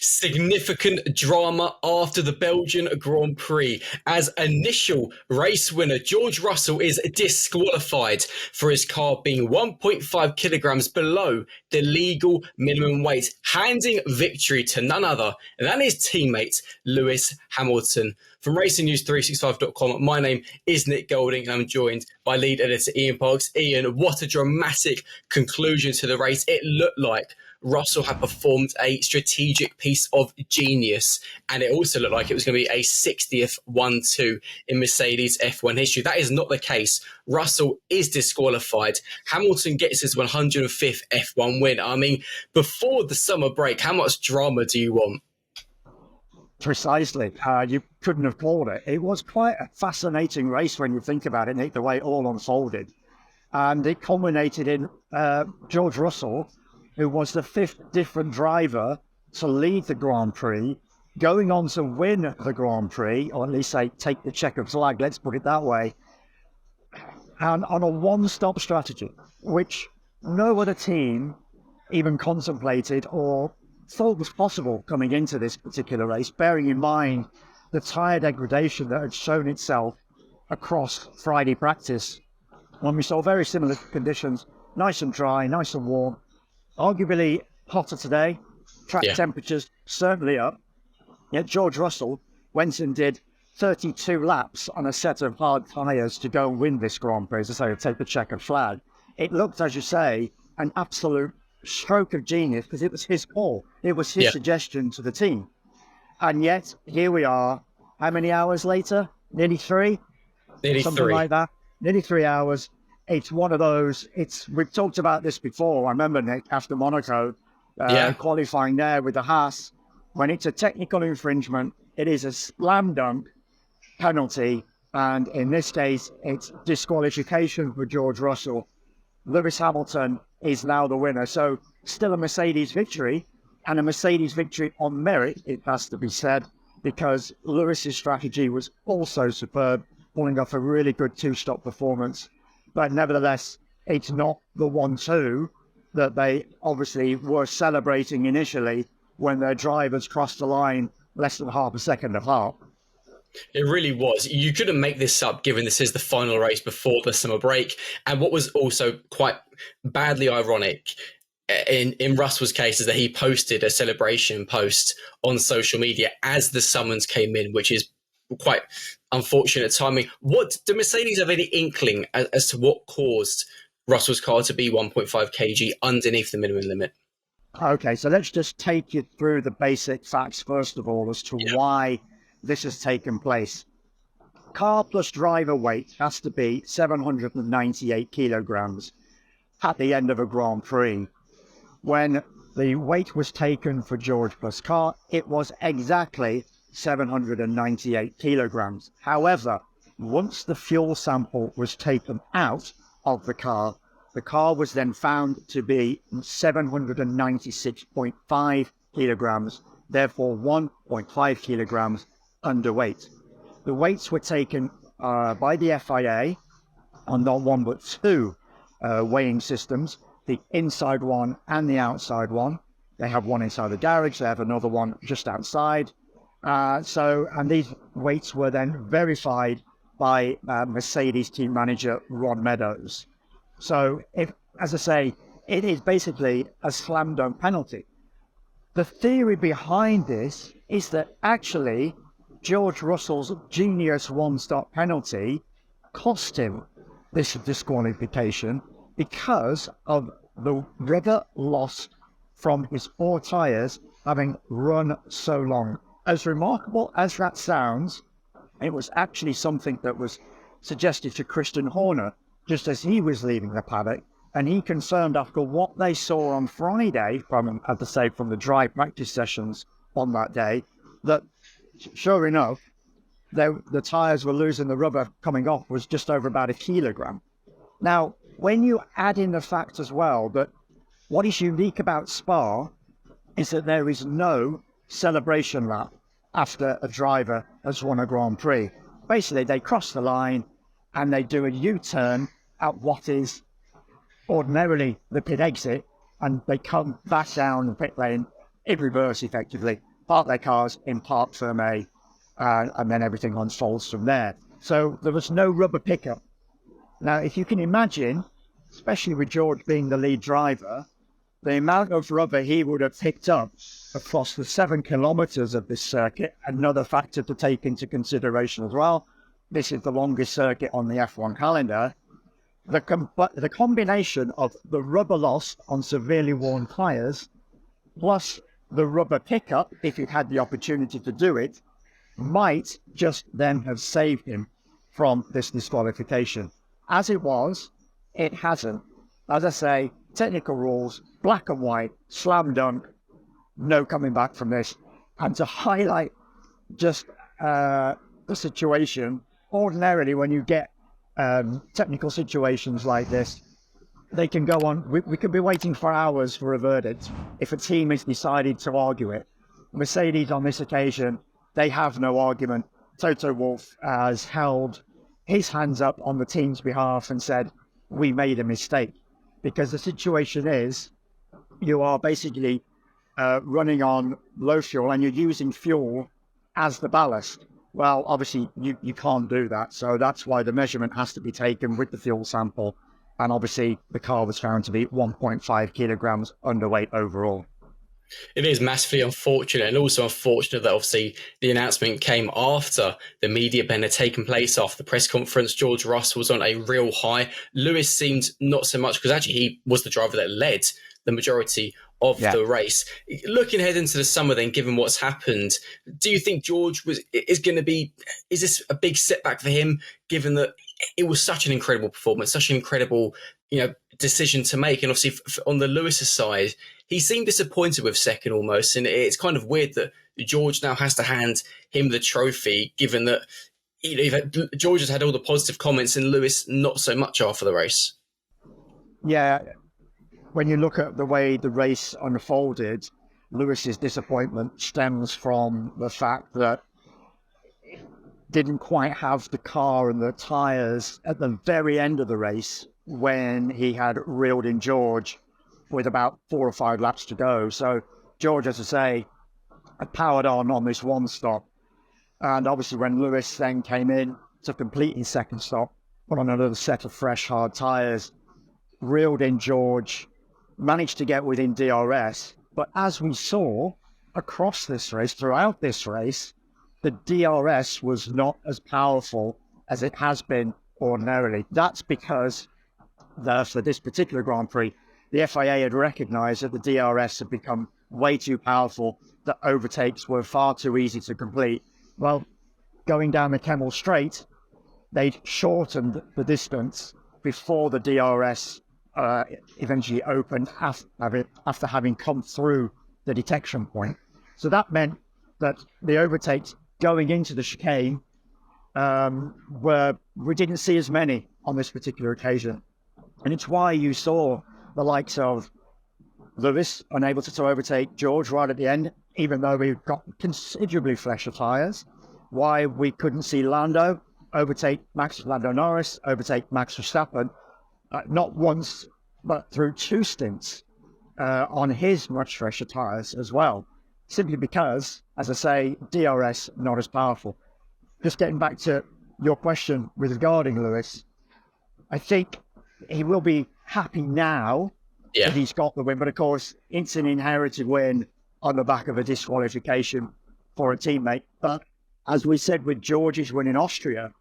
Significant drama after the Belgian Grand Prix as initial race winner George Russell is disqualified for his car being 1.5 kilograms below the legal minimum weight, handing victory to none other than his teammate Lewis Hamilton. From RacingNews365.com, my name is Nick Golding and I'm joined by lead editor Ian Parks. Ian, what a dramatic conclusion to the race. It looked like Russell had performed a strategic piece of genius, and it also looked like it was going to be a 60th 1-2 in Mercedes F1 history. That is not the case. Russell is disqualified. Hamilton gets his 105th F1 win. I mean, before the summer break, how much drama do you want? Precisely. You couldn't have called it. It was quite a fascinating race when you think about it, Nick, the way it all unfolded. And it culminated in George Russell, who was the fifth different driver to lead the Grand Prix, going on to win the Grand Prix, or at least say take the checkered flag, let's put it that way, and on a one-stop strategy, which no other team even contemplated or thought was possible coming into this particular race, bearing in mind the tyre degradation that had shown itself across Friday practice, when we saw very similar conditions, nice and dry, nice and warm, arguably hotter today, track temperatures certainly up. Yet George Russell went and did 32 laps on a set of hard tyres to go and win this Grand Prix, as I say, to take the checkered flag. It looked, as you say, an absolute stroke of genius because it was his call. It was his suggestion to the team. And yet, here we are, how many hours later? Nearly three? Something like that. Nearly 3 hours. It's one of those, we've talked about this before. I remember, Nick, after Monaco, qualifying there with the Haas, when it's a technical infringement, it is a slam dunk penalty. And in this case, it's disqualification for George Russell. Lewis Hamilton is now the winner. So still a Mercedes victory, and a Mercedes victory on merit, it has to be said, because Lewis's strategy was also superb, pulling off a really good two-stop performance. But nevertheless, it's not the 1-2 that they obviously were celebrating initially when their drivers crossed the line less than half a second apart. It really was. You couldn't make this up, given this is the final race before the summer break. And what was also quite badly ironic in Russell's case is that he posted a celebration post on social media as the summons came in, which is quite unfortunate timing. Do Mercedes have any inkling as to what caused Russell's car to be 1.5 kg underneath the minimum limit? Okay, so let's just take you through the basic facts first of all as to why this has taken place. Car plus driver weight has to be 798 kilograms at the end of a Grand Prix. When the weight was taken for George plus car, it was exactly 798 kilograms. However, once the fuel sample was taken out of the car was then found to be 796.5 kilograms, therefore 1.5 kilograms underweight. The weights were taken by the FIA on not one but two weighing systems, the inside one and the outside one. They have one inside the garage, they have another one just outside. And these weights were then verified by Mercedes team manager Ron Meadows. So, as I say, it is basically a slam dunk penalty. The theory behind this is that actually George Russell's genius one-stop penalty cost him this disqualification because of the rubber lost from his four tyres having run so long. As remarkable as that sounds, it was actually something that was suggested to Christian Horner just as he was leaving the paddock, and he confirmed after what they saw on Friday from the dry practice sessions on that day, that sure enough, the tyres were losing, the rubber coming off was just over about 1 kilogram. Now, when you add in the fact as well that what is unique about Spa is that there is no celebration lap after a driver has won a Grand Prix. Basically, they cross the line and they do a U-turn at what is ordinarily the pit exit, and they come back down the pit lane in reverse effectively. park their cars in park firm A, and then everything unfolds from there. So there was no rubber pickup. Now, if you can imagine, especially with George being the lead driver, the amount of rubber he would have picked up across the 7 kilometers of this circuit, another factor to take into consideration as well. This is the longest circuit on the F1 calendar. The combination of the rubber loss on severely worn tyres, plus the rubber pickup, if you had the opportunity to do it, might just then have saved him from this disqualification. As it was, it hasn't. As I say, technical rules, black and white, slam dunk, no coming back from this. And to highlight just the situation, ordinarily when you get technical situations like this, they can go on. We could be waiting for hours for a verdict if a team has decided to argue it. Mercedes on this occasion, they have no argument. Toto Wolff has held his hands up on the team's behalf and said, we made a mistake. Because the situation is, you are basically running on low fuel and you're using fuel as the ballast. Well, obviously, you can't do that. So that's why the measurement has to be taken with the fuel sample. And obviously, the car was found to be 1.5 kilograms underweight overall. It is massively unfortunate, and also unfortunate that obviously the announcement came after the media ban had taken place, after the press conference. George Russell was on a real high. Lewis seemed not so much, because actually he was the driver that led the majority of the race. Looking ahead into the summer then, given what's happened, do you think George is this a big setback for him, given that it was such an incredible performance, such an incredible, decision to make? And obviously on the Lewis side, he seemed disappointed with second almost, and it's kind of weird that George now has to hand him the trophy, given that George has had all the positive comments and Lewis not so much after the race. Yeah, when you look at the way the race unfolded, Lewis's disappointment stems from the fact that he didn't quite have the car and the tyres at the very end of the race when he had reeled in George with about 4 or 5 laps to go. So George, as I say, had powered on this one stop. And obviously when Lewis then came in to complete his second stop, put on another set of fresh, hard tyres, reeled in George, managed to get within DRS. But as we saw across this race, throughout this race, the DRS was not as powerful as it has been ordinarily. That's because for this particular Grand Prix, the FIA had recognised that the DRS had become way too powerful, that overtakes were far too easy to complete. Well, going down the Kemmel Straight, they'd shortened the distance before the DRS eventually opened after having come through the detection point. So that meant that the overtakes going into the chicane we didn't see as many on this particular occasion. And it's why you saw the likes of Lewis unable to overtake George right at the end, even though we've got considerably fresher tyres. Why we couldn't see Lando Norris overtake Max Verstappen, not once, but through 2 stints on his much fresher tyres as well. Simply because, as I say, DRS not as powerful. Just getting back to your question regarding Lewis, I think he will be happy now that he's got the win, but of course it's an inherited win on the back of a disqualification for a teammate. But as we said with George's win in Austria,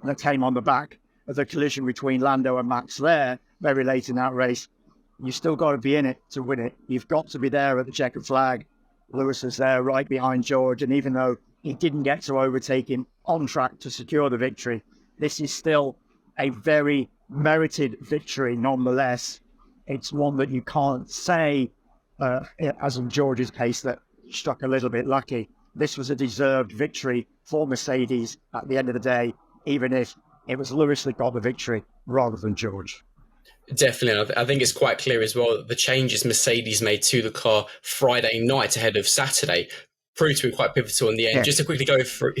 that came on the back of the collision between Lando and Max there very late in that race, you still got to be in it to win it. You've got to be there at the checkered flag. Lewis is there right behind George, and even though he didn't get to overtake him on track to secure the victory, this is still a very merited victory nonetheless. It's one that you can't say, as in George's case, that struck a little bit lucky. This was a deserved victory for Mercedes at the end of the day, even if it was Lewis that got the victory rather than George. Definitely. I think it's quite clear as well that the changes Mercedes made to the car Friday night ahead of Saturday proved to be quite pivotal in the end. Yeah. Just to quickly go through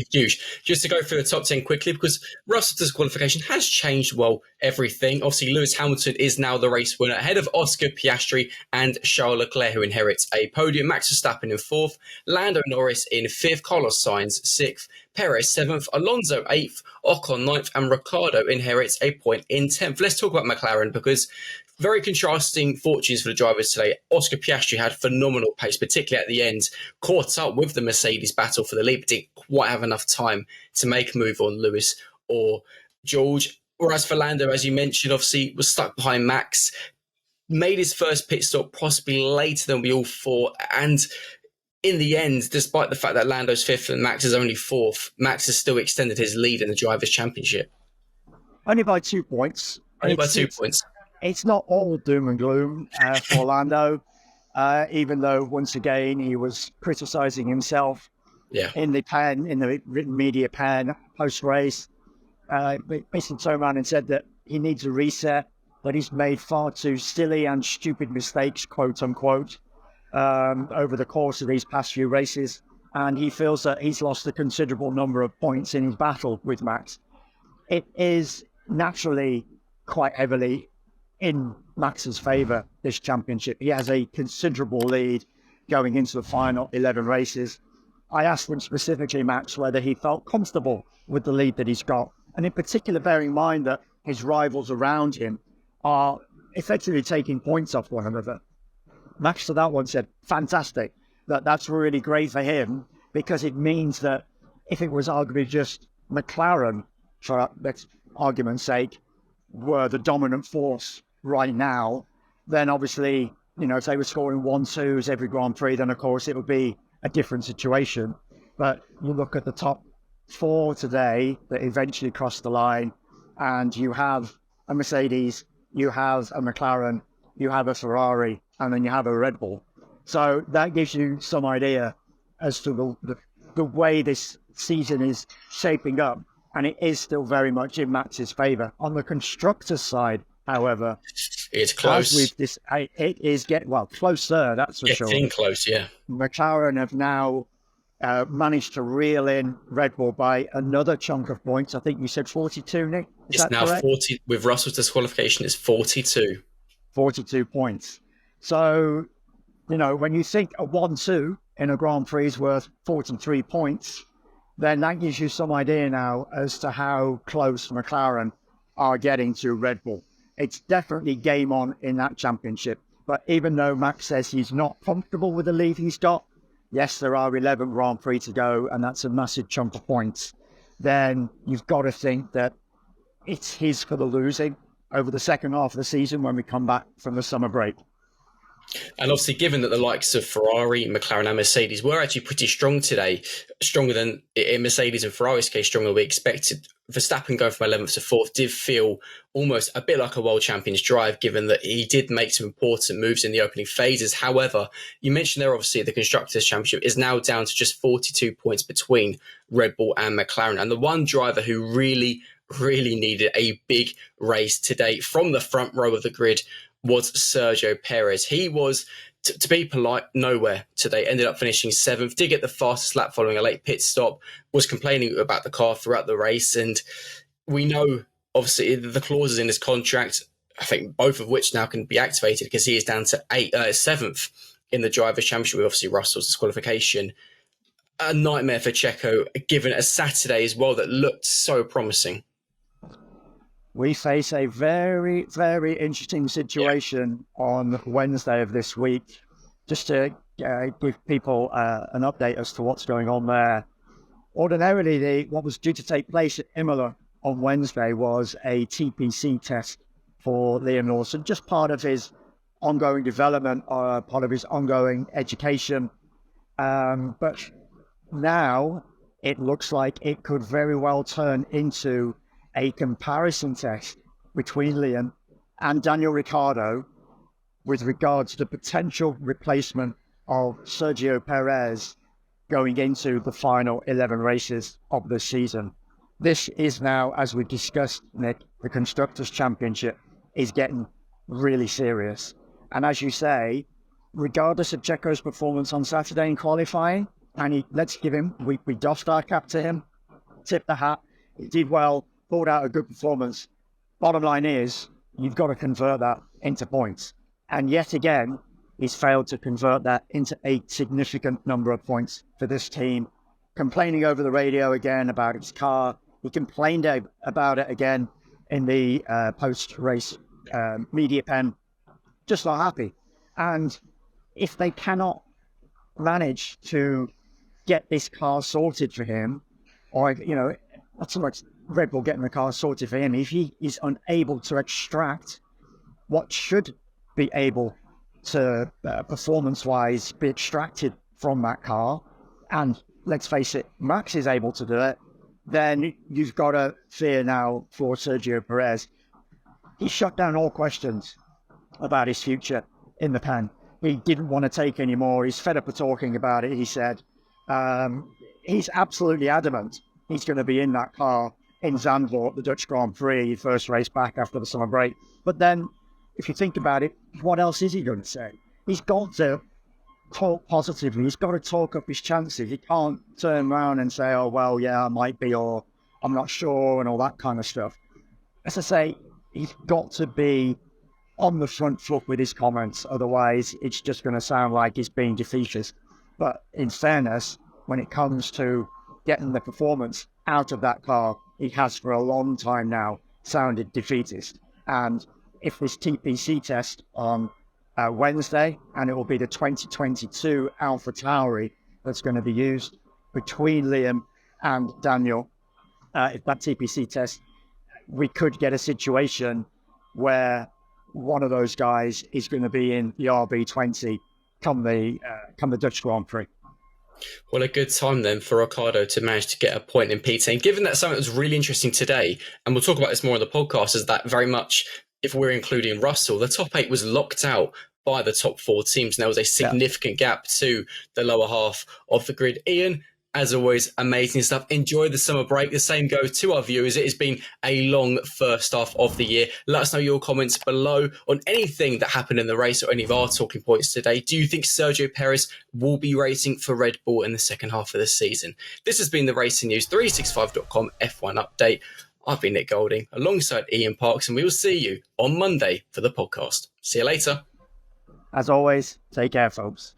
just to go through the top 10 quickly, because Russell's disqualification has changed, well, everything. Obviously, Lewis Hamilton is now the race winner ahead of Oscar Piastri and Charles Leclerc, who inherits a podium. Max Verstappen in 4th, Lando Norris in 5th, Carlos Sainz 6th, Perez 7th, Alonso 8th, Ocon 9th, and Ricciardo inherits a point in 10th. Let's talk about McLaren, because very contrasting fortunes for the drivers today. Oscar Piastri had phenomenal pace, particularly at the end, caught up with the Mercedes battle for the lead, but didn't quite have enough time to make a move on Lewis or George. Whereas for Lando, as you mentioned, obviously was stuck behind Max, made his first pit stop possibly later than we all thought. And in the end, despite the fact that Lando's 5th and Max is only 4th, Max has still extended his lead in the Drivers' Championship. Only by 2 points. Only by 2 points. It's not all doom and gloom for Lando, even though, once again, he was criticising himself in the written media pen post-race. Basically turned around and said that he needs a reset, that he's made far too silly and stupid mistakes, quote-unquote, over the course of these past few races, and he feels that he's lost a considerable number of points in his battle with Max. It is naturally quite heavily in Max's favour, this championship. He has a considerable lead going into the final 11 races. I asked him specifically, Max, whether he felt comfortable with the lead that he's got, and in particular bearing in mind that his rivals around him are effectively taking points off one another. Max to that one said, fantastic, that's really great for him, because it means that if it was arguably just McLaren, for argument's sake, were the dominant force right now, then obviously, if they were scoring 1-2s every Grand Prix, then of course it would be a different situation. But you look at the top 4 today that eventually crossed the line, and you have a Mercedes, you have a McLaren, you have a Ferrari, and then you have a Red Bull. So that gives you some idea as to the way this season is shaping up, and it is still very much in Max's favour. On the Constructors' side, however, it's close. It is closer, that's for sure. Getting close, yeah. McLaren have now managed to reel in Red Bull by another chunk of points. I think you said 42, Nick? It's now correct? 40, with Russell's disqualification, it's 42. 42 points. So, when you think a 1-2 in a Grand Prix is worth 43 points, then that gives you some idea now as to how close McLaren are getting to Red Bull. It's definitely game on in that championship. But even though Max says he's not comfortable with the lead he's got, yes, there are 11 Grand Prix to go, and that's a massive chunk of points, then you've got to think that it's his for the losing over the second half of the season when we come back from the summer break. And obviously, given that the likes of Ferrari, McLaren and Mercedes were actually pretty strong today, stronger than in Mercedes and Ferrari's case, stronger than we expected, Verstappen going from 11th to 4th did feel almost a bit like a world champion's drive, given that he did make some important moves in the opening phases. However, you mentioned there, obviously, the Constructors' Championship is now down to just 42 points between Red Bull and McLaren. And the one driver who really needed a big race today from the front row of the grid was Sergio Perez. He was, to be polite, nowhere today. Ended up finishing 7th, did get the fastest lap following a late pit stop, was complaining about the car throughout the race. And we know, obviously, the clauses in his contract, I think both of which now can be activated, because he is down to 7th in the Drivers' Championship with obviously Russell's disqualification. A nightmare for Checo, given a Saturday as well that looked so promising. We face a very, very interesting situation on Wednesday of this week. Just to give people an update as to what's going on there. Ordinarily, what was due to take place at Imola on Wednesday was a TPC test for Liam Lawson, just part of his ongoing development, part of his ongoing education. But now it looks like it could very well turn into a comparison test between Liam and Daniel Ricciardo with regard to the potential replacement of Sergio Perez going into the final 11 races of the season. This is now, as we discussed, Nick, the Constructors' Championship is getting really serious. And as you say, regardless of Checo's performance on Saturday in qualifying, and we doffed our cap to him, tipped the hat. He did well, pulled out a good performance. Bottom line is, you've got to convert that into points. And yet again, he's failed to convert that into a significant number of points for this team. Complaining over the radio again about his car. He complained about it again in the post-race media pen. Just not happy. And if they cannot manage to get this car sorted for him, or, not so much Red Bull getting the car sorted for him, if he is unable to extract what should be able to, performance-wise, be extracted from that car, and let's face it, Max is able to do it, then you've got to fear now for Sergio Perez. He shut down all questions about his future in the pen. He didn't want to take any more. He's fed up of talking about it, he said. He's absolutely adamant he's going to be in that car in Zandvoort, the Dutch Grand Prix, first race back after the summer break. But then, if you think about it, what else is he going to say? He's got to talk positively. He's got to talk up his chances. He can't turn around and say, oh, well, yeah, I might be, or I'm not sure, and all that kind of stuff. As I say, he's got to be on the front foot with his comments. Otherwise, it's just going to sound like he's being defeatist. But in fairness, when it comes to getting the performance out of that car, he has for a long time now sounded defeatist. And if this TPC test on Wednesday, and it will be the 2022 Alpha Tauri that's going to be used between Liam and Daniel, if that TPC test, we could get a situation where one of those guys is going to be in the RB20 come the Dutch Grand Prix. Well, a good time then for Ricciardo to manage to get a point in P10. Given that something that was really interesting today, and we'll talk about this more on the podcast, is that very much, if we're including Russell, the top 8 was locked out by the top 4 teams. And there was a significant gap to the lower half of the grid. Ian, as always, amazing stuff. Enjoy the summer break. The same goes to our viewers. It has been a long first half of the year. Let us know your comments below on anything that happened in the race or any of our talking points today. Do you think Sergio Perez will be racing for Red Bull in the second half of the season? This has been the Racing News 365.com F1 update. I've been Nick Golding alongside Ian Parks, and we will see you on Monday for the podcast. See you later. As always, take care, folks.